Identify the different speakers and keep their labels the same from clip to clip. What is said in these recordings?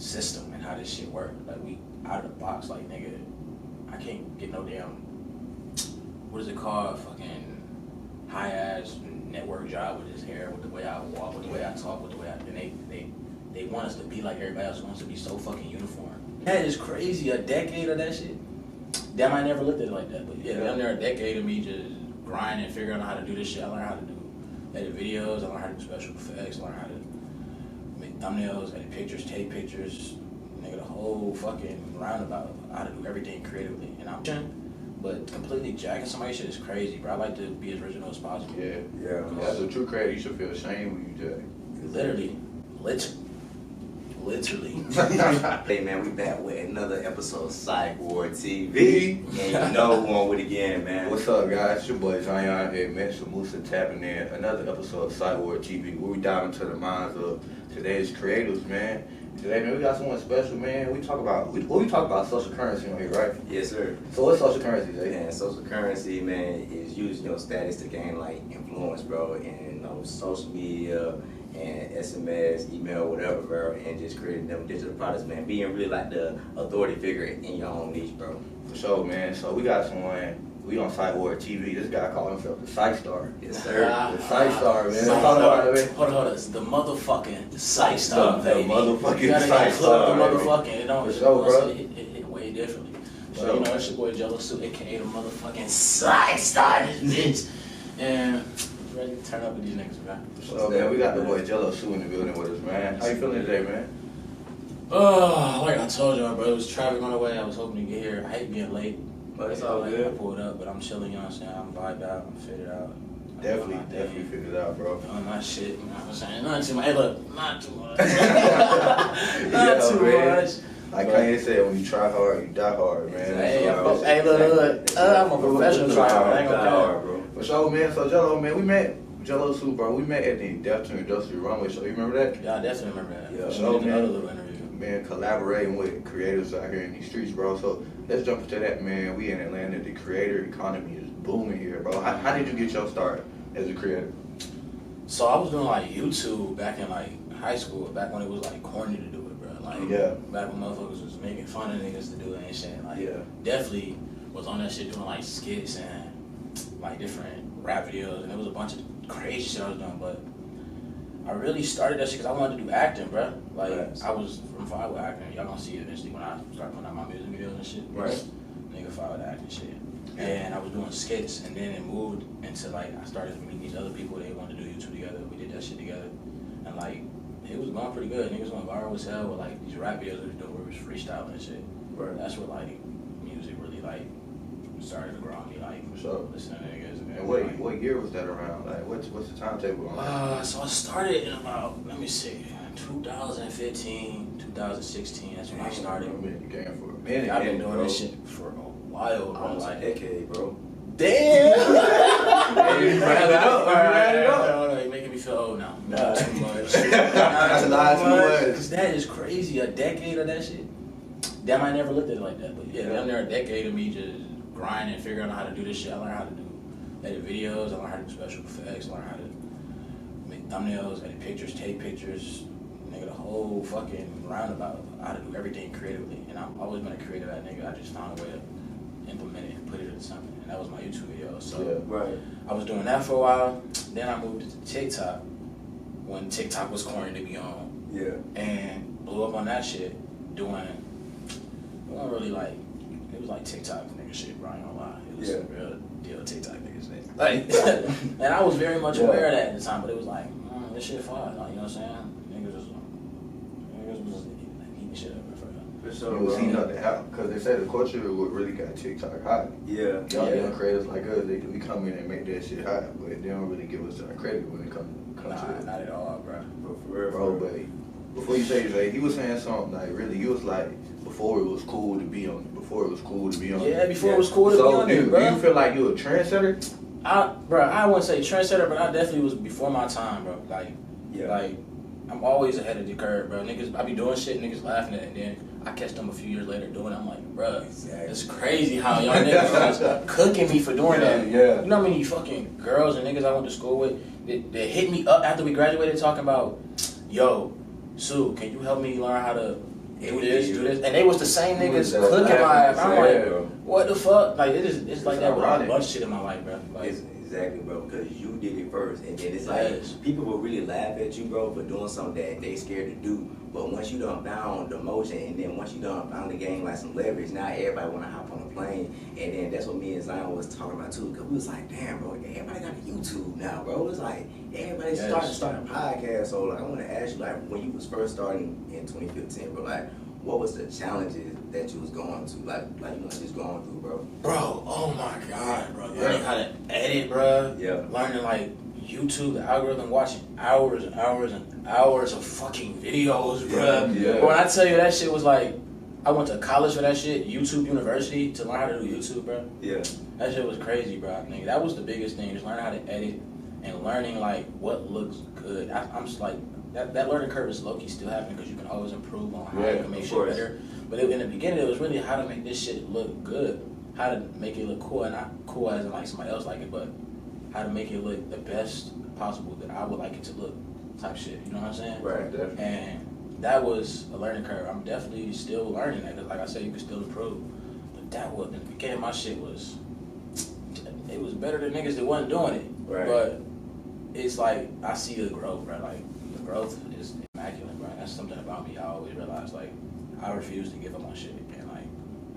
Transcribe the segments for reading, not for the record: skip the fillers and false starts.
Speaker 1: system and how this shit work. Like we out of the box. Like nigga, I can't get no damn. What is it called? Fucking high ass network job with his hair, with the way I walk, with the way I talk, with the way I. And they want us to be like everybody else wants to be so fucking uniform. That is crazy. A decade of that shit. Damn, I never looked at it like that. But yeah, damn near a decade of me just grinding, figuring out how to do this shit. I learned how to do edit videos. I learned how to do special effects. I learned how to make thumbnails, edit pictures, take pictures. Nigga, the whole fucking roundabout. How to do everything creatively. And I'm but completely jacking somebody's shit is crazy, bro. I like to be as original as possible.
Speaker 2: Yeah. As a true creator, you should feel ashamed when you jack.
Speaker 1: Literally.
Speaker 3: Hey man, we back with another episode of Psych Ward TV. And you know who on with again, man.
Speaker 2: What's up, guys? It's your boy Zion here, Mitch Musa tapping in. Another episode of Psych Ward TV where we dive into the minds of today's creators, man. Today, man, we got someone special, man. We talk about social currency on here, right?
Speaker 3: Yes, sir.
Speaker 2: So what's social currency, Jay?
Speaker 3: Man, social currency, man, is using your status to gain like influence, bro, and social media and SMS, email, whatever, bro, and just creating them digital products, man. Being really like the authority figure in your own niche, bro.
Speaker 2: For sure, man. So we got someone. We on Psych Ward TV. This guy called himself the PSYCH Star.
Speaker 3: Yes, sir.
Speaker 2: The PSYCH Star, man.
Speaker 1: Hold on. The motherfucking PSYCH Star, baby.
Speaker 2: The motherfucking
Speaker 1: you gotta
Speaker 2: PSYCH Star.
Speaker 1: The motherfucking. It don't.
Speaker 2: For sure, bro.
Speaker 1: It way differently.
Speaker 2: For
Speaker 1: So
Speaker 2: sure.
Speaker 1: you know, it's your boy Jello Suit, aka the motherfucking PSYCH Star, bitch. And ready to turn up with these niggas, man.
Speaker 2: So man, we got the boy Jello Sue in the building with us, man. How you feeling today, man?
Speaker 1: Like I told y'all, bro, it was traffic on the way. I was hoping to get here. I hate being late.
Speaker 3: But it's all good.
Speaker 1: I pulled up, but I'm chilling, you know what I'm saying? I'm vibed out, I'm fitted out.
Speaker 2: Definitely figured it out, bro.
Speaker 1: Doing my shit, you know what I'm saying? Not too much. Hey, look, not too much.
Speaker 2: Yeah,
Speaker 1: Not too
Speaker 2: man.
Speaker 1: much.
Speaker 2: Like Kanye said, when you try hard, you die hard, man.
Speaker 1: Hey, look. I'm a professional tryhard. I ain't gonna
Speaker 3: hard, bro.
Speaker 2: For sure, man. So Jello, man, we met Jello Sue, bro. We met at the Death to Industrial Runway show. You remember that?
Speaker 1: Yeah, I definitely remember that.
Speaker 2: Yeah,
Speaker 1: So,
Speaker 2: man.
Speaker 1: another little interview.
Speaker 2: Man, collaborating with creators out here in these streets, bro. So let's jump into that, man. We in Atlanta. The creator economy is booming here, bro. How did you get your start as a creator?
Speaker 1: So I was doing like YouTube back in like high school, back when it was like corny to do it, bro. Like, back when motherfuckers was making fun of niggas to do it and shit. Like, definitely was on that shit doing like skits and like different rap videos, and there was a bunch of crazy shit I was doing, but I really started that shit because I wanted to do acting, bro. Like, I was from fire with acting. Y'all gonna see it eventually when I start putting out my music videos and shit.
Speaker 2: Right.
Speaker 1: Nigga fire with acting shit. And I was doing skits, and then it moved into like, I started meeting these other people. They wanted to do YouTube together. We did that shit together. And like, it was going pretty good. Niggas went viral as hell with like these rap videos we was doing where we was freestyling and shit.
Speaker 2: Right.
Speaker 1: That's where like music really like started to grow on me, like listening to niggas.
Speaker 2: And what year was that around? Like, what's the timetable on that?
Speaker 1: So I started in about, let me see, 2015, 2016. That's when I started.
Speaker 2: I've been in the game for a minute.
Speaker 1: I've been doing this shit for a while, bro.
Speaker 3: Almost a decade, bro.
Speaker 1: Damn!
Speaker 2: You ran it up.
Speaker 1: You're making me feel old now. Not too much.
Speaker 2: That's a lot too much.
Speaker 1: Because that is crazy. A decade of that shit. Damn, I never looked at it like that. But yeah, damn near a decade of me just grinding, figuring out how to do this shit. I learned how to do edit videos. I learned how to do special effects. I learned how to make thumbnails, edit pictures, take pictures. Nigga, the whole fucking roundabout. How to do everything creatively. And I've always been a creative at nigga. I just found a way to implement it and put it into something. And that was my YouTube video. So I was doing that for a while. Then I moved to TikTok when TikTok was corny to be on.
Speaker 3: Yeah.
Speaker 1: And blew up on that shit doing really like, it was like TikTok nigga shit, bro. I ain't gonna lie. It was some real deal TikTok nigga shit. Like, and I was very much aware of that at the time, but it was like, this shit fire. Like, you know what I'm saying? Niggas was eating shit up for real.
Speaker 3: For sure,
Speaker 2: It was heating up the house because they said the culture would really got TikTok hot.
Speaker 3: Yeah.
Speaker 2: Young creators like us, we come in and make that shit hot, but they don't really give us our credit when it comes to it.
Speaker 1: Not at all, bro.
Speaker 3: For real,
Speaker 2: Bro, but before you say Jay, he was saying something like really, you was like before it was cool to be on it. Before it was cool to be on it.
Speaker 1: Yeah, before it was cool to be on it, bro.
Speaker 2: Do you feel like you a trendsetter?
Speaker 1: I wouldn't say trendsetter, but I definitely was before my time, bro. Like, I'm always ahead of the curve, bro. Niggas, I be doing shit, niggas laughing at it, and then I catch them a few years later doing it. I'm like, bro, it's crazy how y'all niggas was cooking me for doing that.
Speaker 2: Yeah.
Speaker 1: You know how many fucking girls and niggas I went to school with that hit me up after we graduated talking about, yo, Sue, can you help me learn how to do this, and they was the same niggas
Speaker 3: was
Speaker 1: cooking live. I'm like,
Speaker 3: bro.
Speaker 1: what the fuck? Like it's like that with a
Speaker 2: ironic.
Speaker 1: bunch of shit in my life, bro. Like,
Speaker 3: Exactly, bro, because you did it first, and then it's like
Speaker 1: Yes.
Speaker 3: people will really laugh at you, bro, for doing something that they scared to do. But once you done found the motion, and then once you done found the game like some leverage, now everybody want to hop on a plane, and then that's what me and Zion was talking about too. Because we was like, damn, bro, everybody got a YouTube now, bro. It's like everybody's starting podcasts. So like, I want to ask you, like, when you was first starting in 2015, bro, like, what was the challenges that you was going to, like you know, just going through, bro?
Speaker 1: bro, oh my god, bro, learning how to edit, bro.
Speaker 3: Yeah.
Speaker 1: Learning like YouTube, the algorithm, watching hours and hours and hours of fucking videos, bro.
Speaker 2: Yeah.
Speaker 1: When I tell you that shit was like, I went to college for that shit, YouTube University, to learn how to do YouTube, bro.
Speaker 3: Yeah.
Speaker 1: That shit was crazy, bro. I think that was the biggest thing, just learning how to edit and learning like what looks good. I'm just like, that learning curve is low-key still happening because you can always improve on how you can make shit better. But in the beginning, it was really how to make this shit look good, how to make it look cool, and not cool as in like somebody else like it, but how to make it look the best possible that I would like it to look, type shit. You know what I'm saying?
Speaker 3: Right.
Speaker 2: Definitely.
Speaker 1: And that was a learning curve. I'm definitely still learning that, because like I said, you can still improve. But that was, in the beginning, my shit was, it was better than niggas that wasn't doing it.
Speaker 3: Right.
Speaker 1: But it's like, I see the growth, bro. Like, the growth is immaculate, bro. That's something about me I always realized. Like, I refuse to give up on shit. And like,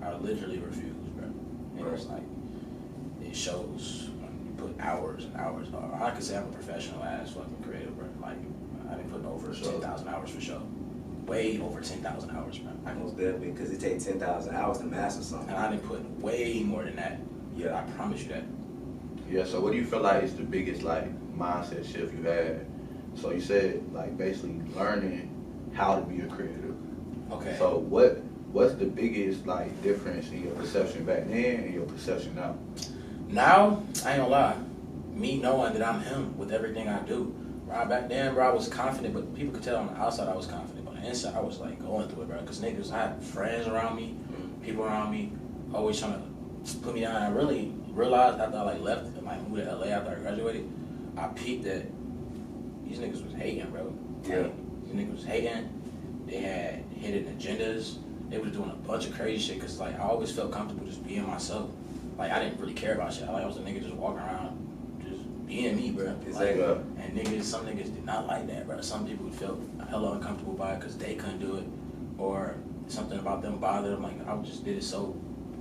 Speaker 1: I literally refuse, bro. And it's like, it shows when you put hours and hours. I could say I'm a professional ass fucking creator, bro. Like, I've been putting over 10,000 hours for sure. Way over 10,000 hours, bro.
Speaker 3: Most definitely, because it takes 10,000 hours to master something.
Speaker 1: And I've been putting way more than that.
Speaker 3: Yeah.
Speaker 1: I promise you that.
Speaker 2: Yeah, so what do you feel like is the biggest like mindset shift you had? So you said like basically learning how to be a creative.
Speaker 1: Okay.
Speaker 2: So what's the biggest like difference in your perception back then and your perception now?
Speaker 1: Now, I ain't gonna lie. Me knowing that I'm him with everything I do. Right back then, bro, I was confident, but people could tell on the outside I was confident. But on the inside, I was like going through it, bro. Because niggas, I had friends around me, people around me, always trying to put me down. And I really realized after I like left and like moved to LA after I graduated, I peeped that these niggas was hating, bro.
Speaker 3: Yeah.
Speaker 1: Like, these niggas was hating. They had hidden agendas. They was doing a bunch of crazy shit. Because like I always felt comfortable just being myself. Like I didn't really care about shit. I was a nigga just walking around, just being me, bro.
Speaker 3: Exactly.
Speaker 1: Like, and niggas, some niggas did not like that, bro. Some people felt hella uncomfortable by it because they couldn't do it, or something about them bothered them. Like I just did it so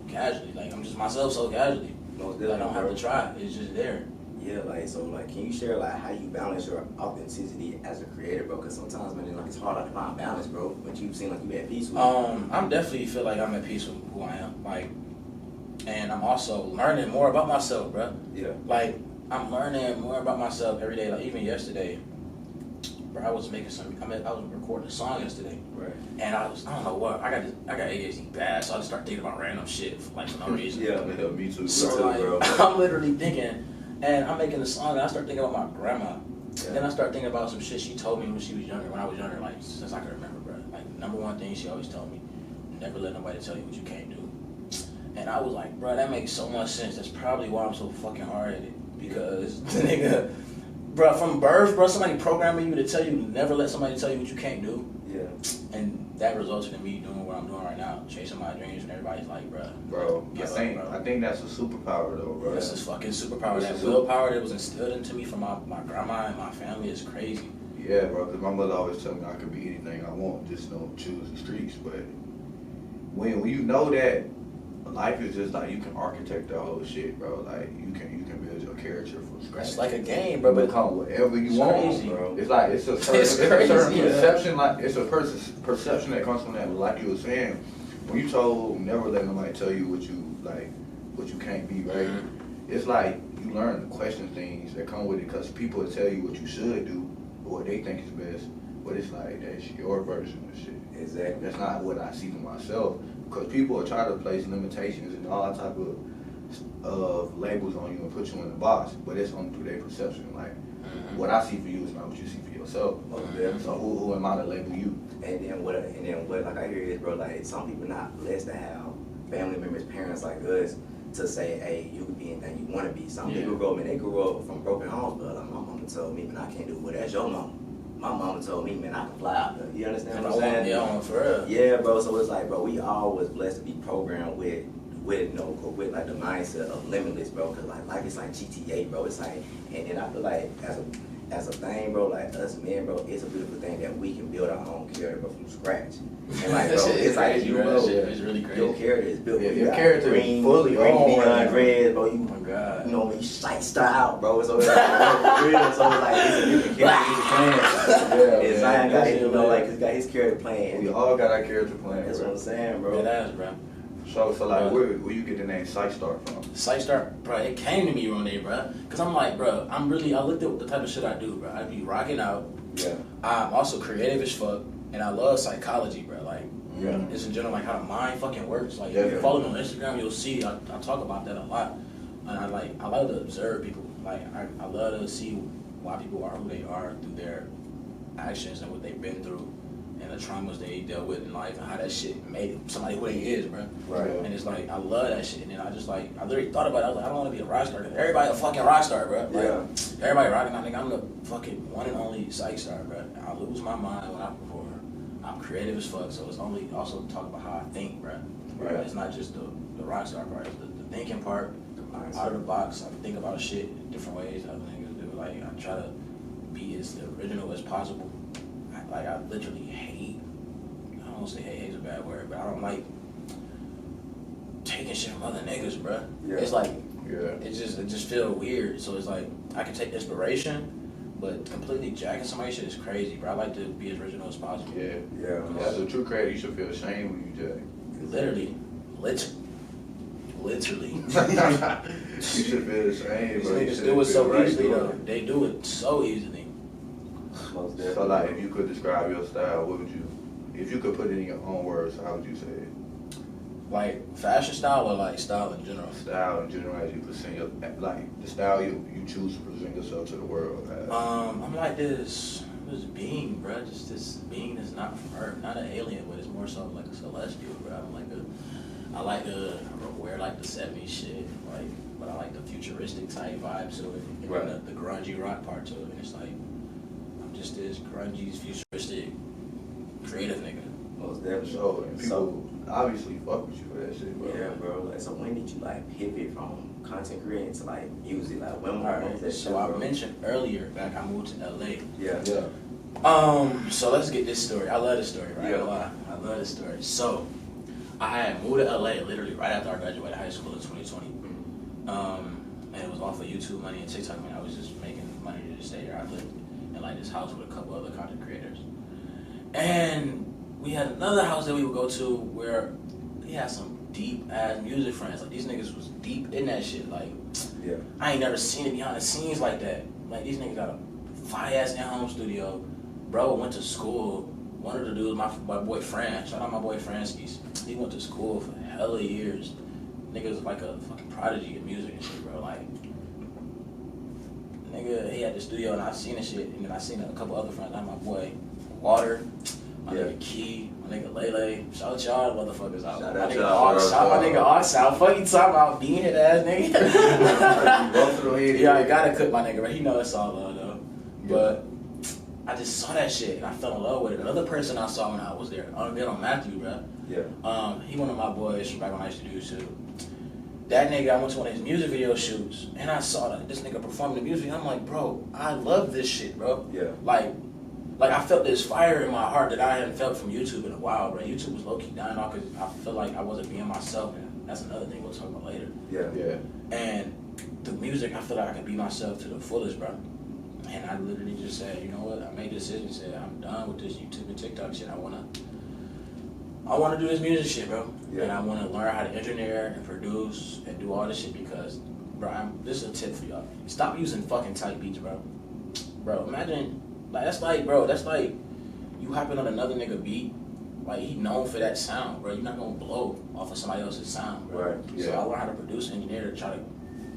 Speaker 1: casually. Like I'm just myself so casually.
Speaker 3: Most
Speaker 1: I don't
Speaker 3: definitely,
Speaker 1: have
Speaker 3: bro.
Speaker 1: to try. It's just there.
Speaker 3: Yeah, like, so, like, can you share, like, how you balance your authenticity as a creator, bro? Because sometimes, man, like, it's hard to find balance, bro. But you seem like you at peace with it.
Speaker 1: I'm definitely feel like I'm at peace with who I am. Like, and I'm also learning more about myself, bro.
Speaker 3: Yeah.
Speaker 1: Like, I'm learning more about myself every day. Like, even yesterday, bro, I was making I was recording a song yesterday.
Speaker 3: Right.
Speaker 1: And I don't know what, I got ADHD bad, so I just start thinking about random shit for, like, for no reason.
Speaker 3: Yeah.
Speaker 2: Me too.
Speaker 1: So, like,
Speaker 3: bro.
Speaker 1: I'm literally thinking, and I'm making a song, and I start thinking about my grandma.
Speaker 3: Yeah.
Speaker 1: Then I start thinking about some shit she told me when she was younger, when I was younger, like, since I can remember, bro. Like, number one thing she always told me, never let nobody tell you what you can't do. And I was like, bro, that makes so much sense. That's probably why I'm so fucking hard-headed. Because, nigga, bro, from birth, bro, somebody programming you to tell you, never let somebody tell you what you can't do.
Speaker 3: Yeah.
Speaker 1: And that resulted in me doing what I'm doing right now, chasing my dreams, and everybody's like,
Speaker 2: Bro,
Speaker 1: bro.
Speaker 2: I think that's a superpower though, bro.
Speaker 1: This is fucking superpower. That
Speaker 2: This is
Speaker 1: willpower that was instilled into me from my grandma and my family is crazy.
Speaker 2: Yeah, bro, because my mother always tell me I could be anything I want, just don't choose the streets. But when you know that life is just like, you can architect the whole shit, bro. Like you can build your character from scratch.
Speaker 1: It's like a game, bro. But
Speaker 2: become whatever you
Speaker 1: it's
Speaker 2: want,
Speaker 1: crazy.
Speaker 2: bro. It's like it's a certain,
Speaker 1: It's
Speaker 2: it's a certain
Speaker 1: crazy, yeah.
Speaker 2: perception, like it's a perception that comes from that. Like you were saying, when you told never let nobody tell you what you can't be, right?
Speaker 1: Mm-hmm.
Speaker 2: It's like you learn to question things that come with it, because people will tell you what you should do or what they think is best, but it's like that's your version of shit.
Speaker 3: Exactly.
Speaker 2: That's not what I see for myself, because people will try to place limitations and all type of labels on you and put you in a box, but it's only through their perception. Like what I see for you is not what you see for yourself. So who am I to label you?
Speaker 3: And then what like I hear is, bro, like some people not blessed to have family members, parents like us to say, hey, you can be anything you want to be. Some people they grew up from broken homes, but like my mama told me, man, I can't do what that's your mama. My mama told me, man, I can fly out there. You understand what I'm saying?
Speaker 1: They don't No, for real.
Speaker 3: Yeah, bro. So it's like, bro, we all was blessed to be programmed with with like the mindset of limitless, bro. Cause like life is like GTA, bro. It's like, and I feel like as a thing, bro, like us men, bro, it's a beautiful thing that we can build our own character, bro, from scratch. And like, bro, it's like you, bro,
Speaker 1: it's really crazy.
Speaker 3: your character is built.
Speaker 2: Yeah,
Speaker 3: You
Speaker 2: your
Speaker 3: got
Speaker 2: character is
Speaker 3: green,
Speaker 2: fully
Speaker 3: green
Speaker 2: on
Speaker 3: neon
Speaker 2: right now.
Speaker 3: red, bro.
Speaker 1: Oh my God.
Speaker 3: You know, you sight style, bro. So it's like, real. So it's like, it's a different character he's playing.
Speaker 2: Yeah,
Speaker 3: And
Speaker 2: man.
Speaker 3: Zion got, you know, like, he's got his character playing.
Speaker 2: We all got our character playing.
Speaker 3: That's what
Speaker 2: Bro.
Speaker 3: I'm saying, bro.
Speaker 1: Dead ass, bro.
Speaker 2: So like, where you get the name PSYCH start from?
Speaker 1: PSYCH start, bro, it came to me one day, bro. Cause I'm like, bro, I looked at the type of shit I do, bro. I be rocking out.
Speaker 3: Yeah.
Speaker 1: I'm also creative as fuck, and I love psychology, bro. Like,
Speaker 2: Yeah.
Speaker 1: just in general, like how the mind fucking works. Like,
Speaker 2: Yeah,
Speaker 1: if you
Speaker 2: yeah.
Speaker 1: follow me on Instagram, you'll see I talk about that a lot. And I love to observe people. Like, I love to see why people are who they are through their actions and what they've been through and the traumas they dealt with in life and how that shit made somebody who they is, bro.
Speaker 3: Right.
Speaker 1: And it's like, I love that shit. And then I literally thought about it. I was like, I don't want to be a rock star. Cause everybody a fucking rock star, bro. Like,
Speaker 3: Yeah.
Speaker 1: everybody rocking. I think I'm the fucking one and only PSYCH star, bro. I lose my mind when I perform. I'm creative as fuck, so it's only also talk about how I think, bro.
Speaker 2: Right.
Speaker 1: It's not just the rock star part. It's the thinking part.
Speaker 3: mindset.
Speaker 1: Out of the box. I think about shit in different ways. Other niggas do. Like, I try to be as original as possible. I literally hate. I don't want to say hate's a bad word, but I don't like taking shit from other niggas, bro.
Speaker 3: Yeah.
Speaker 1: It's like,
Speaker 2: Yeah.
Speaker 1: it just feel weird. So it's like I can take inspiration, but completely jacking somebody's shit is crazy, bro. I like to be as original as possible.
Speaker 2: Yeah.
Speaker 3: Yeah.
Speaker 2: As a true creator, you should feel ashamed when you jack.
Speaker 1: Literally.
Speaker 2: You should feel ashamed,
Speaker 1: These
Speaker 2: bro. You
Speaker 1: niggas
Speaker 2: should
Speaker 1: do it so
Speaker 2: feel right
Speaker 1: easily,
Speaker 2: doing
Speaker 1: though.
Speaker 2: it.
Speaker 1: They do it so easily.
Speaker 3: Most
Speaker 2: So
Speaker 3: definitely.
Speaker 2: like, if you could describe your style, what would you? If you could put it in your own words, how would you say it?
Speaker 1: Like fashion style or like style in general?
Speaker 2: Style in general, as you present your like the style you choose to present yourself to the world.
Speaker 1: I'm like this being, bro. Just this being that's not from Earth, not an alien, but it's more so like a celestial, bro. I like to wear like the 70s shit, like, but I like the futuristic type vibe to it, and
Speaker 2: Right.
Speaker 1: the grungy rock part to it. And it's like I'm just this grungy, futuristic, creative nigga.
Speaker 3: Most definitely.
Speaker 2: So and people obviously fuck with you for that shit, bro.
Speaker 3: Yeah, bro. Like, so when did you like pivot from content creating to like music? Like, when
Speaker 1: All
Speaker 3: was that
Speaker 1: right,
Speaker 3: shit,
Speaker 1: so I
Speaker 3: bro?
Speaker 1: mentioned earlier back I moved to LA.
Speaker 3: Yeah.
Speaker 2: Yeah.
Speaker 1: So let's get this story. I love this story, right?
Speaker 3: Yeah.
Speaker 1: I love this story. So I had moved to LA literally right after I graduated high school in 2020. And it was off of YouTube money and TikTok money. I was just making money to just stay there. I lived in like this house with a couple other content creators. And we had another house that we would go to where we had some deep ass music friends. Like these niggas was deep in that shit. Like
Speaker 3: Yeah.
Speaker 1: I ain't never seen it behind the scenes like that. Like these niggas got a fire ass in-home studio. Bro went to school. One of the dudes, my boy Fran. Shout out my boy Franskis. He went to school for hella years. Nigga was like a fucking prodigy in music and shit, bro. Like, nigga, he had the studio and I seen the shit. And then I seen a couple other friends. Like my boy Water, my
Speaker 3: Yeah.
Speaker 1: nigga Key, my nigga Lele. Shout y'all motherfuckers out.
Speaker 3: Shout
Speaker 1: my
Speaker 3: out
Speaker 1: nigga
Speaker 3: y'all,
Speaker 1: Ox, shout my nigga Ox out. Fuck you talking about being hit ass nigga.
Speaker 2: Both of them here.
Speaker 1: Yeah, I gotta cook my nigga, but he know it's all love though. But I just saw that shit and I fell in love with it. Another person I saw when I was there, on Matthew, bro.
Speaker 3: Yeah.
Speaker 1: He one of my boys from back when I used to do too. That nigga, I went to one of his music video shoots and I saw that this nigga performing the music. I'm like, bro, I love this shit, bro.
Speaker 3: Yeah.
Speaker 1: Like I felt this fire in my heart that I hadn't felt from YouTube in a while, bro. YouTube was low key dying off because I feel like I wasn't being myself, and that's another thing we'll talk about later.
Speaker 3: Yeah.
Speaker 2: Yeah.
Speaker 1: And the music, I feel like I could be myself to the fullest, bro. And I literally just said, you know what? I made a decision. Said I'm done with this YouTube and TikTok shit. I wanna do this music shit, bro.
Speaker 3: Yeah.
Speaker 1: And I wanna learn how to engineer and produce and do all this shit because, bro, this is a tip for y'all. Stop using fucking type beats, bro. Bro, imagine, that's like you hopping on another nigga beat. Like he known for that sound, bro. You're not gonna blow off of somebody else's sound, bro.
Speaker 3: Right.
Speaker 1: So
Speaker 2: Yeah.
Speaker 1: I learned how to produce and engineer to try to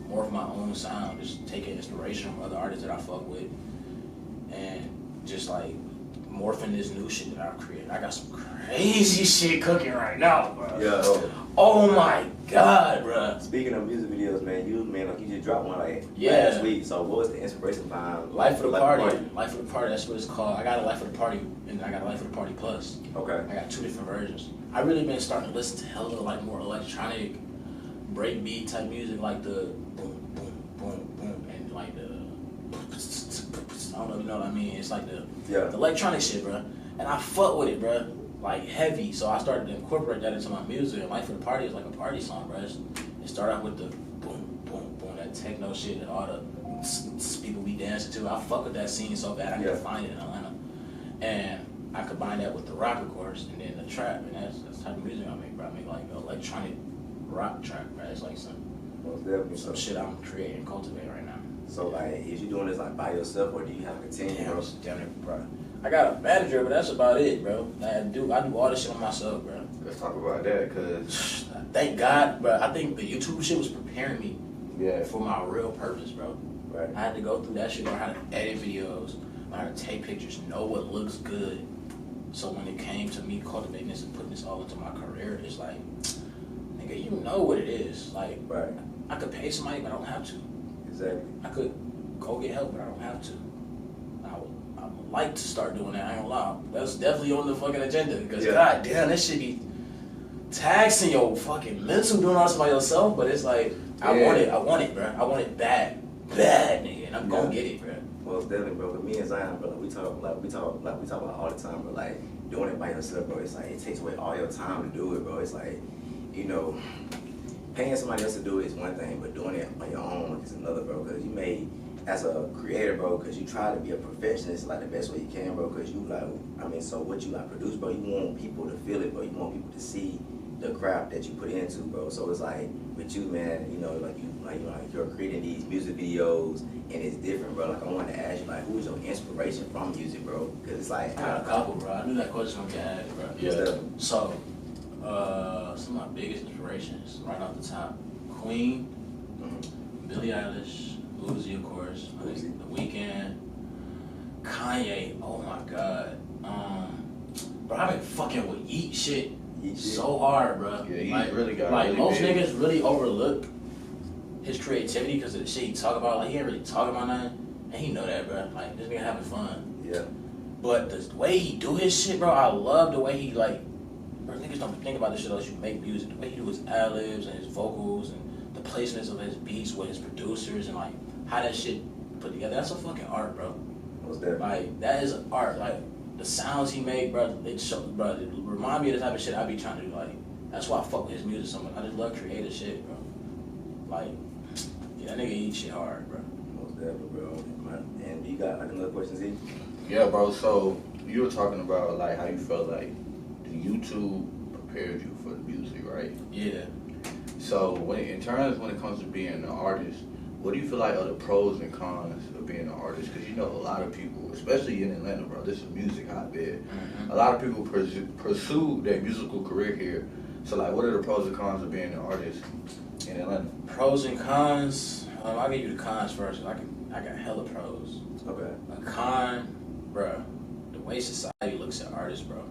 Speaker 1: morph my own sound, just taking inspiration from other artists that I fuck with, and just like morphing this new shit that I've created. I got some crazy shit cooking right now, bro.
Speaker 3: Yeah.
Speaker 1: Oh my God, bruh.
Speaker 3: Speaking of music videos, man, you just dropped one like
Speaker 1: Yeah.
Speaker 3: last week. So what was the inspiration behind
Speaker 1: Life of the Party. Life of the Party, that's what it's called. I got a Life of the Party, and I got a Life of the Party Plus.
Speaker 3: Okay.
Speaker 1: I got 2 different versions. I really been starting to listen to hella like more electronic breakbeat type music, like the boom, boom, boom, boom, and like the I don't know if you know what I mean. It's like the electronic shit, bro. And I fuck with it, bro. Like heavy. So I started to incorporate that into my music. And Life of the Party is like a party song, bro. It started out with the boom, boom, boom, that techno shit that all the people be dancing to. I fuck with that scene so bad I can't find it in Atlanta. And I combine that with the rock, of course, and then the trap. And that's the type of music I make, bro. I make like electronic rock trap, bro. It's like some shit I'm creating and cultivating right now.
Speaker 3: So like, is you doing this like by yourself, or do you have a team, bro?
Speaker 1: Damn it, bro. I got a manager, but that's about it, bro. I do all this shit on myself, bro.
Speaker 2: Let's talk about that, cause
Speaker 1: thank God, bro. I think the YouTube shit was preparing me for my real purpose, bro.
Speaker 3: Right.
Speaker 1: I had to go through that shit, learn how to edit videos, learn how to take pictures, know what looks good. So when it came to me cultivating this and putting this all into my career, it's like, nigga, you know what it is. Like, I could pay somebody, but I don't have to.
Speaker 3: Exactly.
Speaker 1: I could go get help, but I don't have to. I would like to start doing that. I ain't gonna lie. That's definitely on the fucking agenda because god damn, that shit be taxing your fucking mental doing all this by yourself. But it's like I want it, bro. I want it bad, nigga, and I'm gonna get it, bro.
Speaker 3: Well, it's definitely, bro. With me and Zion, bro, we talk about all the time, bro. Like doing it by yourself, bro. It's like it takes away all your time to do it, bro. It's like, you know, paying somebody else to do it is one thing, but doing it on your own is another, bro. Because you may, as a creator, bro, because you try to be a perfectionist like the best way you can, bro. Because you like, I mean, so what you like produce, bro. You want people to feel it, bro. You want people to see the craft that you put into, bro. So it's like with you, man. You know, you're creating these music videos, and it's different, bro. Like I wanted to ask you, like, who's your inspiration from music, bro? Because it's like
Speaker 1: I got a couple, bro. I knew that question was gonna get asked, bro. Yeah. So, some of my biggest inspirations, right off the top, Queen, Billie Eilish, Uzi, of course, The Weeknd, Kanye. Oh my God, bro, I've been fucking with Yeet shit so hard, bro.
Speaker 2: Yeah, he
Speaker 1: like,
Speaker 2: really got
Speaker 1: like
Speaker 2: really
Speaker 1: most
Speaker 2: big.
Speaker 1: niggas really overlook his creativity because of the shit he talk about. Like he ain't really talking about nothing, and he know that, bro. Like this nigga having fun.
Speaker 3: Yeah.
Speaker 1: But the way he do his shit, bro, I love the way he like. Bro, niggas don't think about this shit unless you make music. The way he do his ad-libs and his vocals and the placements of his beats with his producers and like how that shit put together. That's a fucking art, bro.
Speaker 3: What's that?
Speaker 1: Like that is art. Like the sounds he make, bro. It remind me of the type of shit I be trying to do. Like that's why I fuck with his music so much. I just love creative shit, bro. Like that nigga eat shit hard, bro.
Speaker 3: Most definitely, bro. And you got like another question, Z?
Speaker 2: Yeah, bro. So you were talking about like how you felt like the YouTube prepared you for the music, right?
Speaker 1: Yeah.
Speaker 2: So when it comes to being an artist, what do you feel like are the pros and cons of being an artist? Because you know a lot of people, especially in Atlanta, bro, this is music hotbed.
Speaker 1: Mm-hmm.
Speaker 2: A lot of people pursue their musical career here. So like, what are the pros and cons of being an artist in Atlanta?
Speaker 1: Pros and cons. I'll give you the cons first. I got hella pros.
Speaker 3: Okay.
Speaker 1: A con, bro. The way society looks at artists, bro,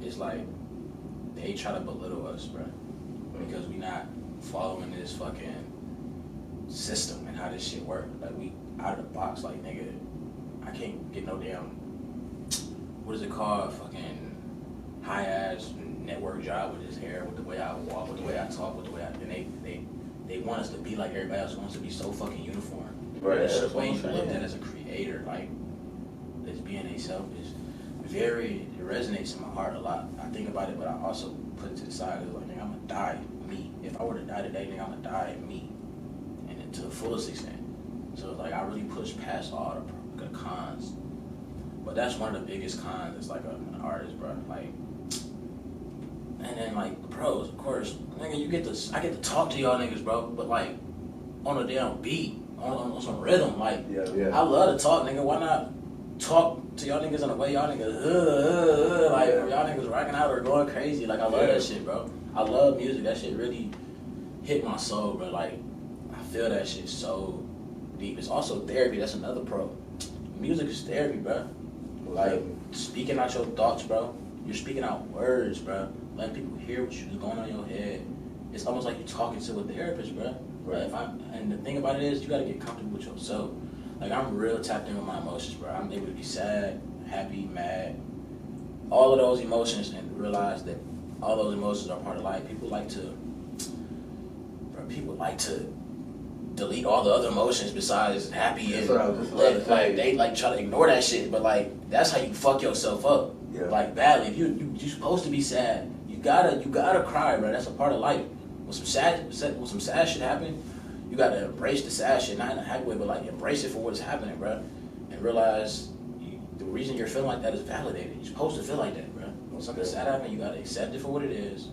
Speaker 1: it's like they try to belittle us, bro, because we not following this fucking system and how this shit work. Like we out of the box. Like nigga, I can't get no damn. What is it called? Fucking high ass network job with his hair, with the way I walk, with the way I talk, with the way they want us to be like everybody else wants to be so fucking uniform.
Speaker 2: Right.
Speaker 1: That's the way you look at as a creator, like as being a self is it resonates in my heart a lot. I think about it, but I also put it to the side as like, nigga, I'm gonna die me. If I were to die today, nigga, I'm gonna die me, and then to the fullest extent. So it's like I really push past all the cons, but that's one of the biggest cons. It's like an artist, bro. Like, and then like the pros, of course, nigga, I get to talk to y'all niggas, bro, but like on a damn beat, on some rhythm, like I love to talk, nigga. Why not talk to y'all niggas in a way y'all niggas like y'all niggas rocking out or going crazy? Like I love that shit, bro. I love music. That shit really hit my soul, bro. Like I feel that shit so deep. It's also therapy. That's another pro. Music is therapy, bro. Like speaking out your thoughts, bro. You're speaking out words, bro. Letting people hear what's going on in your head. It's almost like you're talking to a therapist, bro.
Speaker 3: Right.
Speaker 1: Like and the thing about it is, you gotta get comfortable with yourself. Like, I'm real tapped in with my emotions, bro. I'm able to be sad, happy, mad, all of those emotions, and realize that all those emotions are part of life. People like to delete all the other emotions besides happy
Speaker 2: That's
Speaker 1: and
Speaker 2: what I was just about to say.
Speaker 1: like they like try to ignore that shit, but like that's how you fuck yourself up.
Speaker 3: Yeah.
Speaker 1: Like badly. If you're supposed to be sad, you gotta cry, bro. That's a part of life. When some sad shit happen, you gotta embrace the sad shit, not in a happy way, but like embrace it for what's happening, bro, and realize the reason you're feeling like that is validated. You're supposed to feel like that, bro. When something sad happens, you gotta accept it for what it is,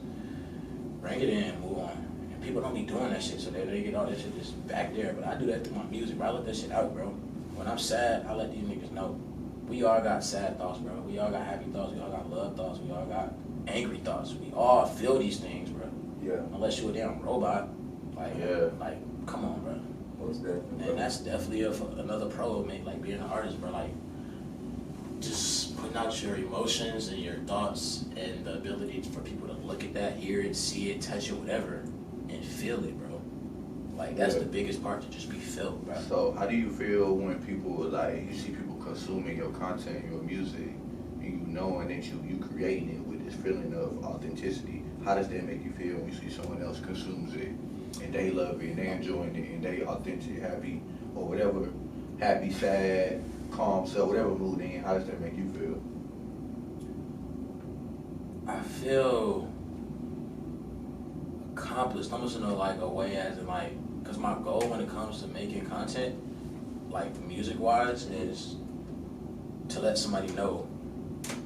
Speaker 1: bring it in, move on. And people don't be doing that shit, so they get all that shit just back there. But I do that through my music, bro. I let that shit out, bro. When I'm sad, I let these niggas know. We all got sad thoughts, bro. We all got happy thoughts. We all got love thoughts. We all got angry thoughts. We all feel these things, bro.
Speaker 3: Yeah.
Speaker 1: Unless you're a damn robot. Like,
Speaker 2: Yeah.
Speaker 1: like, come on, bro.
Speaker 3: Most definitely.
Speaker 1: And that's definitely another pro, man. Like being an artist, bro. Like, just putting out your emotions and your thoughts and the ability for people to look at that, hear it, see it, touch it, whatever, and feel it, bro. Like, that's the biggest part, to just be felt, bro.
Speaker 2: So how do you feel when people, like, you see people consuming your content, your music, and you knowing that you creating it with this feeling of authenticity? How does that make you feel when you see someone else consumes it and they love it and they enjoying it and they authentic, happy, or whatever, happy, sad, calm, so whatever mood they in? How does that make you feel?
Speaker 1: I feel accomplished, almost in a way as in like, because my goal when it comes to making content, like music-wise, is to let somebody know,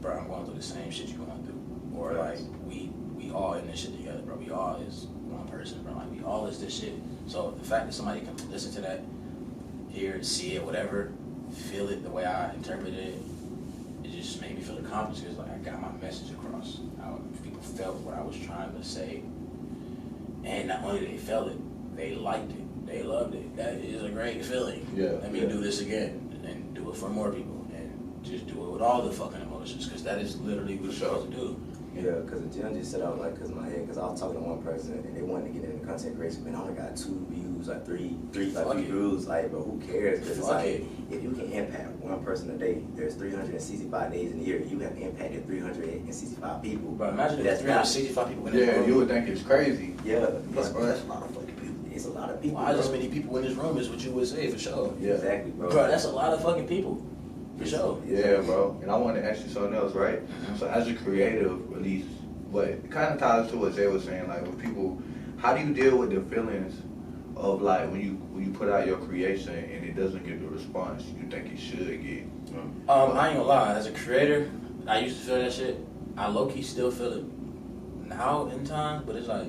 Speaker 1: bro, I'm going through the same shit you're going through. Or like, we all in this shit together, bro. We all is one person, bro. Like, we all is this shit. So the fact that somebody can listen to that, hear it, see it, whatever, feel it the way I interpreted it, it just made me feel accomplished, because like I got my message across. People felt what I was trying to say, and not only they felt it, they liked it, they loved it. That is a great feeling.
Speaker 2: Yeah.
Speaker 1: Let me do this again and do it for more people, and just do it with all the fucking emotions, because that is literally what you're supposed to do.
Speaker 3: Yeah, because the gym just set out like, because my head, because I was talking to one person and they wanted to get into content creation, man, I only got 2 views, like three views, like, bro, who cares? Because it's like, if you can impact one person a day, there's 365 days in a year, you have impacted 365 people.
Speaker 1: Bro, imagine if 365 people in this
Speaker 2: Yeah,
Speaker 1: room.
Speaker 2: you would think it's crazy.
Speaker 3: Yeah,
Speaker 2: But bro, that's a lot of fucking people.
Speaker 3: it's a lot of people.
Speaker 1: Why
Speaker 3: bro.
Speaker 1: as many people in this room is what you would say, for sure.
Speaker 2: Yeah.
Speaker 3: Exactly, bro.
Speaker 1: Bro, that's a lot of fucking people. For sure.
Speaker 2: Yeah, bro. And I want to ask you something else, right?
Speaker 1: Mhm.
Speaker 2: So as a creative, at least, but it kind of ties to what Zay was saying, like with people, how do you deal with the feelings of like when you put out your creation and it doesn't get the response you think it should get?
Speaker 1: I ain't gonna lie, as a creator, I used to feel that shit. I low-key still feel it now in time, but it's like,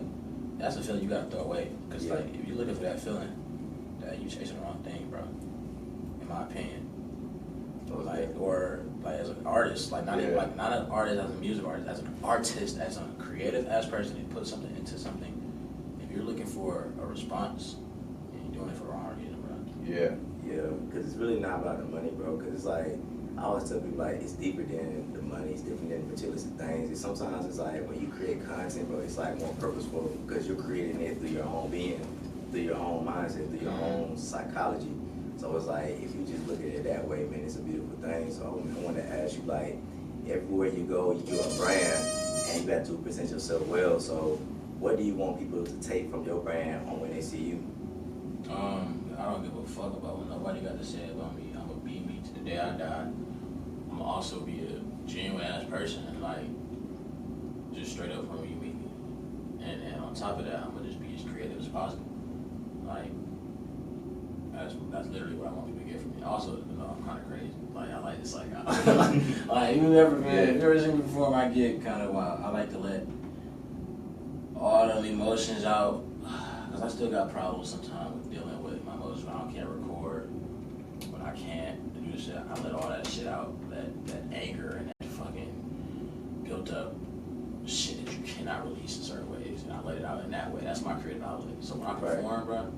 Speaker 1: that's a feeling you gotta throw away. Cause like, if you're looking for that feeling, that you chasing the wrong thing, bro. In my opinion. Or as an artist, like not even like not an artist as a music artist, as an artist, as a creative ass person, and put something into something. If you're looking for a response, you're doing it for the wrong reason, bro.
Speaker 2: Yeah.
Speaker 3: Yeah, because it's really not about the money, bro. Because it's like, I always tell people, like, it's deeper than the money, it's different than materialistic things. And sometimes it's like, when you create content, bro, it's like more purposeful because you're creating it through your own being, through your own mindset, through your own psychology. So it's like, if you just look at it that way, man, it's a beautiful thing. So I want to ask you, like, everywhere you go, you're a brand, and you got to present yourself well. So what do you want people to take from your brand on when they see you?
Speaker 1: I don't give a fuck about what nobody got to say about me. I'm gonna be me to the day I die. I'm gonna also be a genuine ass person, like, just straight up from when you meet me. And on top of that, I'm gonna just be as creative as possible. Like, that's literally what I want people to get from me. Also, you know, I'm kind of crazy. Like, I like this, like, like, if you ever seen me perform, I get kind of wild. I like to let all them emotions out, because I still got problems sometimes with dealing with my emotions when I can't record, when I can't do the shit. I let all that shit out, that anger and that fucking built up shit that you cannot release in certain ways, and I let it out in that way. That's my creative outlet. So when I perform, bro,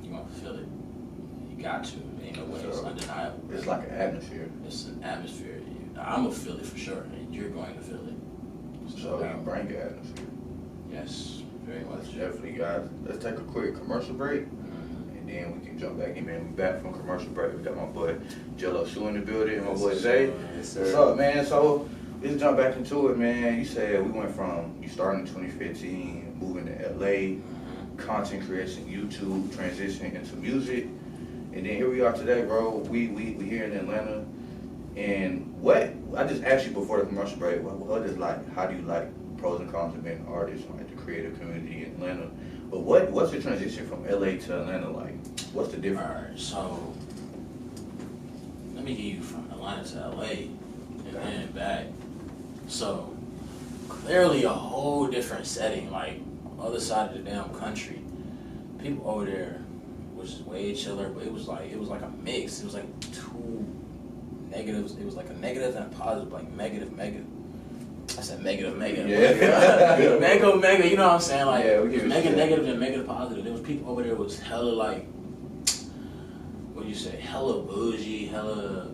Speaker 1: you gonna feel it. You got to. Ain't no way. It's undeniable.
Speaker 2: It's like an atmosphere.
Speaker 1: It's an atmosphere. I'm gonna feel it for sure, and you're going to feel it.
Speaker 2: So you bring it.
Speaker 1: Yes, very much.
Speaker 2: Definitely, guys. Let's take a quick commercial break, and then we can jump back in, man. We back from commercial break. We got my boy Jello Shoe in the building, and my boy Zay.
Speaker 3: Yes,
Speaker 2: What's up, man? So let's jump back into it, man. You said we went from you started in 2015, moving to LA, content creation, YouTube, transitioning into music, and then here we are today, bro. We here in Atlanta, and what I just asked you before the commercial break, what is like? How do you like pros and cons of being an artist, like the creative community in Atlanta? But what's the transition from LA to Atlanta like? What's the difference?
Speaker 1: Alright, so let me get you from Atlanta to LA and then back. So clearly a whole different setting, like other side of the damn country. People over there was way chiller, but it was like a mix. It was like two negatives. It was like a negative and a positive, like negative. I said negative.
Speaker 2: Yeah.
Speaker 1: Mega, you know what I'm saying? Like,
Speaker 2: yeah, we get
Speaker 1: mega
Speaker 2: shit.
Speaker 1: negative and mega positive. There was people over there was hella like, what do you say? Hella bougie, hella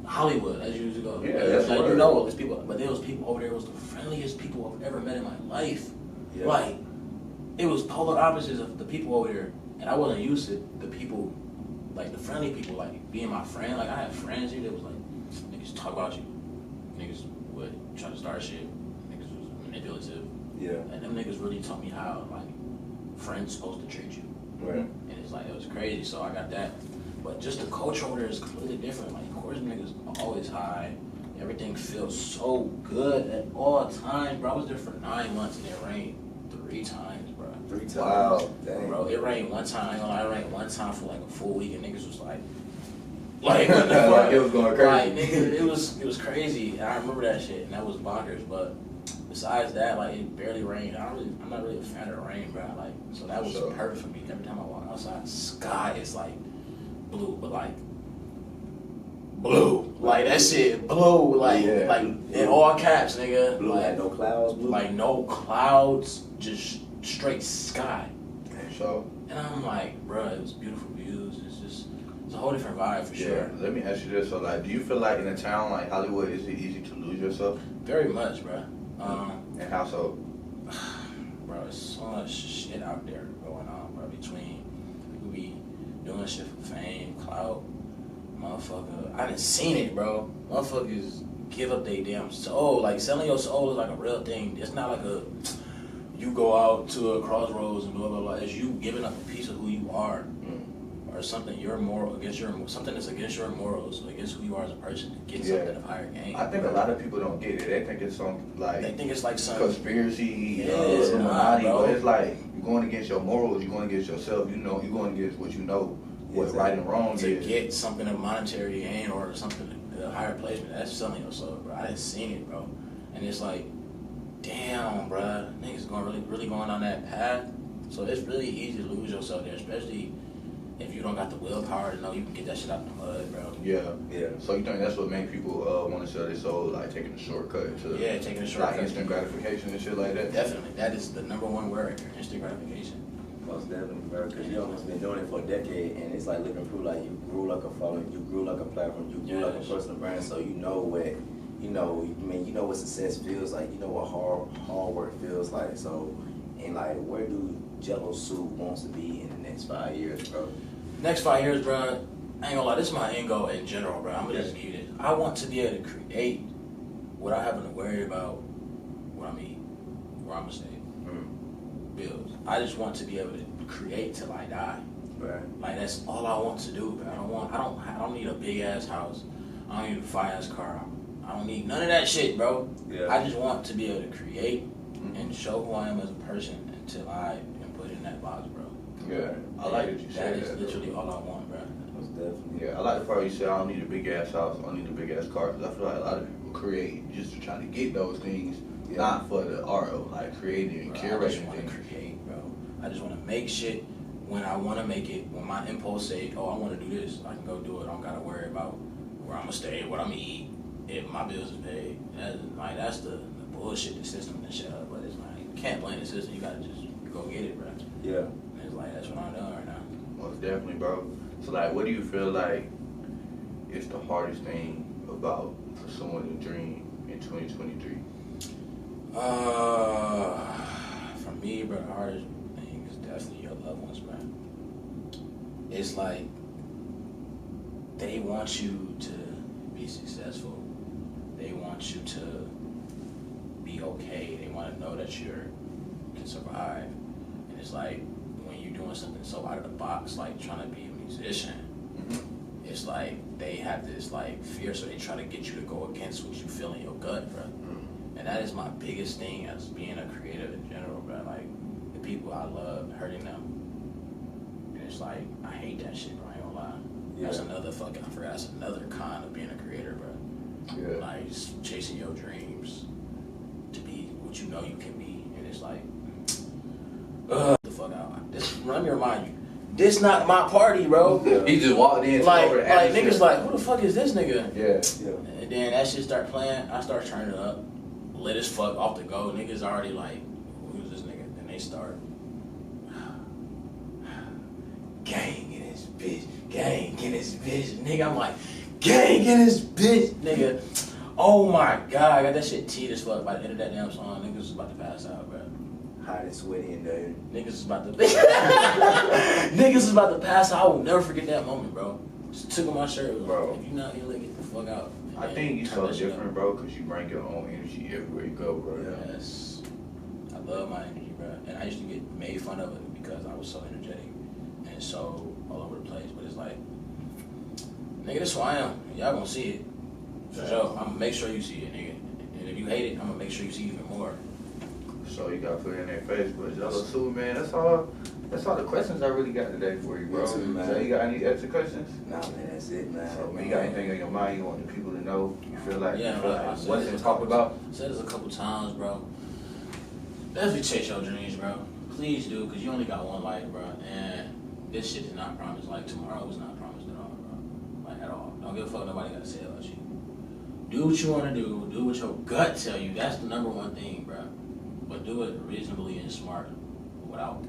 Speaker 1: Hollywood, as you usually go.
Speaker 2: Yeah, that's
Speaker 1: like,
Speaker 2: word.
Speaker 1: you know all these people, but there was people over there was the friendliest people I've ever met in my life.
Speaker 3: Yeah.
Speaker 1: Like, it was polar opposites of the people over there, and I wasn't used to the people, like the friendly people, like being my friend. Like I had friends here that was like, niggas talk about you, niggas would try to start shit, niggas was manipulative.
Speaker 3: Yeah.
Speaker 1: And them niggas really taught me how, like, friends supposed to treat you.
Speaker 3: Right.
Speaker 1: And it's like, it was crazy, so I got that. But just the culture over there is completely different. Like, of course, niggas are always high. Everything feels so good at all times, bro. I was there for 9 months and it rained 3 times, bro.
Speaker 3: 3 times.
Speaker 2: Wow.
Speaker 3: Dang.
Speaker 1: Bro, it rained one time. I ain't gonna lie, it rained one time for like a full week, and niggas was like, what the fuck?
Speaker 2: Like, it was going crazy.
Speaker 1: Like, nigga, it was crazy, and I remember that shit, and that was bonkers. But besides that, like, it barely rained. I'm not really a fan of the rain, bro. Like, so that was perfect for me. Every time I walk outside, the sky is like blue, but like blue, like that shit blue, like
Speaker 2: Yeah.
Speaker 1: like in all caps, nigga.
Speaker 3: Blue, like no clouds, blue.
Speaker 1: Like no clouds, just straight sky.
Speaker 2: So
Speaker 1: And I'm like, bro, it was beautiful views. It's a whole different vibe for sure.
Speaker 2: let me ask you this. So like, do you feel like in a town like Hollywood, is it easy to lose yourself?
Speaker 1: Very much, bro.
Speaker 2: And how so?
Speaker 1: Bro, there's so much shit out there going on, bro. Between people be doing shit for fame, clout, motherfucker. I done seen it, bro. Motherfuckers give up their damn soul. Like, selling your soul is like a real thing. It's not like you go out to a crossroads and blah blah blah. It's you giving up a piece of who you are, or something something that's against your morals, against who you are as a person, to get something of higher gain.
Speaker 2: I think a lot of people don't get it. They think it's some like
Speaker 1: They think it's like some
Speaker 2: conspiracy,
Speaker 1: it's not,
Speaker 2: Illuminati,
Speaker 1: bro.
Speaker 2: but it's like you're going against your morals. You're going against yourself. You know, you're going against what you know, what right and wrong
Speaker 1: to
Speaker 2: is.
Speaker 1: get something of monetary gain or something a higher placement. That's selling your soul, bro. I done seen it, bro, and it's like, damn, bro, niggas really going on that path. So it's really easy to lose yourself there, especially if you don't got the willpower to know you can get that shit out the mud, bro.
Speaker 2: Yeah.
Speaker 3: Yeah.
Speaker 2: So you think that's what make people want to sell their soul, like taking a shortcut to
Speaker 1: Taking a shortcut.
Speaker 2: like instant gratification and shit like that?
Speaker 1: Definitely, that is the number one word right there, instant gratification.
Speaker 3: Most definitely, bro. Because you almost been doing it for a decade, and it's like living proof. Like, you grew like a following, you grew like a platform, you grew like a personal brand. So you know what, you know what success feels like. You know what hard work feels like. So, and like, where do Jello Soup wants to be in the next 5 years, bro?
Speaker 1: Next 5 years, bro, I ain't gonna lie, this is my end goal in general, bro. I'm gonna just keep it. I want to be able to create without having to worry about what I'm eating, where I'm gonna stay, bills. I just want to be able to create till I die.
Speaker 3: Right.
Speaker 1: Like, that's all I want to do, bro. I don't need a big ass house. I don't need a fire ass car. I don't need none of that shit, bro.
Speaker 3: Yeah.
Speaker 1: I just want to be able to create and show who I am as a person until I am put in that box, bro.
Speaker 2: Yeah. I like that you said
Speaker 1: that. That is
Speaker 2: that.
Speaker 1: literally all I want, bro.
Speaker 3: Most definitely.
Speaker 2: Yeah, I like the part you said I don't need a big ass house, I don't need a big ass car, because I feel like a lot of people create just to try to get those things, not for the art of like creating and
Speaker 1: Bro, I just
Speaker 2: curating
Speaker 1: want to
Speaker 2: things.
Speaker 1: create, bro. I just want to make shit when I want to make it. When my impulse say, oh, I want to do this, I can go do it. I don't got to worry about where I'm going to stay, what I'm going to eat, if my bills is paid. That's the bullshit the system and shit up. But it's like, you can't blame the system. You got to just go get it, bro.
Speaker 3: Yeah.
Speaker 1: And it's like, that's what I'm doing right now.
Speaker 2: Most definitely, bro. So like, what do you feel like is the hardest thing about pursuing the dream in 2023?
Speaker 1: For me, bro, the hardest thing is definitely your loved ones, man. It's like they want you to be successful. They want you to be okay. They want to know that you can survive. And it's like when you're doing something so out of the box, like trying to be a musician, it's like they have this like fear, so they try to get you to go against what you feel in your gut, bro. And that is my biggest thing as being a creative in general, bro. Like the people I love, hurting them. And it's like I hate that shit, bro. I ain't gonna lie.
Speaker 3: Yeah.
Speaker 1: That's another fucking, I forgot, that's another con of being a creator, bro.
Speaker 2: Yeah.
Speaker 1: Like just chasing your dreams to be what you know you can be, and it's like, the fuck out. This, let me remind you, this not my party, bro.
Speaker 2: He just walked in.
Speaker 1: Like niggas like, who the fuck is this nigga?
Speaker 2: Yeah.
Speaker 1: And then that shit start playing. I start turning it up, lit as fuck off the go. Niggas already like, who's this nigga? And they start, gang in this bitch, gang in this bitch, nigga. I'm like, gang in this bitch, nigga. Oh my god, I got that shit teed as fuck by the end of that damn song. Niggas was about to pass out, bro.
Speaker 3: Hot and sweaty and dirty.
Speaker 1: Niggas is about to niggas is about to pass out. I will never forget that moment, bro. Just took off my shirt, was
Speaker 2: Bro.
Speaker 1: like, if you not here, like, get the fuck out.
Speaker 2: I think you so different, bro, because you bring your own energy everywhere you go, bro.
Speaker 1: Yes. I love my energy, bro. And I used to get made fun of it because I was so energetic and so all over the place. But it's like, nigga, this is who I am. Y'all gonna see it. For sure. I'm gonna make sure you see it, nigga. And if you hate it, I'm gonna make sure you see even more.
Speaker 2: So you gotta put it in their face, but Jello too, man. That's all the questions I really got today for you, bro.
Speaker 3: Me too, man.
Speaker 2: So you got any extra questions?
Speaker 3: Nah, man, that's it, man.
Speaker 2: So man, you got anything on your mind you want the people to know? You feel like
Speaker 1: Yeah, I said
Speaker 2: what's
Speaker 1: this
Speaker 2: to
Speaker 1: a
Speaker 2: talk
Speaker 1: couple-
Speaker 2: about?
Speaker 1: I said this a couple times, bro. Definitely chase your dreams, bro. Please do, because you only got one life, bro. And this shit is not promised. Like, tomorrow is not promised at all, bro. Like, at all. Don't give a fuck nobody got to say about you. Do what you want to do. Do what your gut tell you. That's the number one thing, bro. But do it reasonably and smart without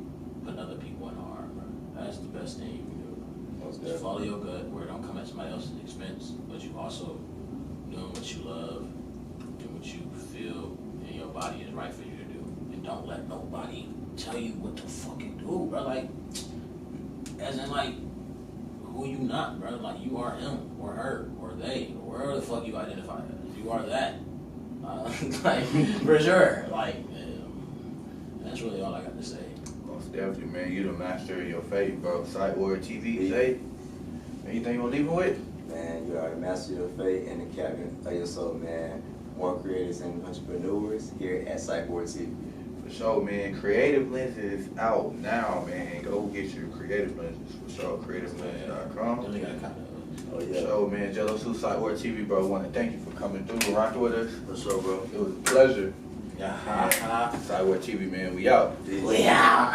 Speaker 1: putting other people in harm, bro. That's the best thing you can do. Just follow your gut where it don't come at somebody else's expense, but you also doing what you love, doing what you feel in your body is right for you to do. And don't let nobody tell you what to fucking do, bro. Like, as in, like, who you not, bro. Like, you are him or her or they or wherever the fuck you identify as. You are that. Like, for sure. Like, that's really all I got to say.
Speaker 2: Most definitely, man. You the master of your fate, bro. Sideward TV today. Anything you want to leave it with?
Speaker 3: Man, you are the master of your fate and the captain of your soul, man. More creators and entrepreneurs here at Sideward TV.
Speaker 2: For sure, man. Creative Lenses out now, man. Go get your Creative Lenses. For sure, creativelenses.com.
Speaker 1: Really got kind of.
Speaker 3: Oh,
Speaker 2: For
Speaker 3: yeah.
Speaker 2: sure, man. Jello Sue, Sideward TV, bro. Want to thank you for coming through and rocking with us.
Speaker 3: For sure, bro.
Speaker 2: It was a pleasure.
Speaker 1: Yeah.
Speaker 2: Sideward TV, man. We out.
Speaker 1: We out.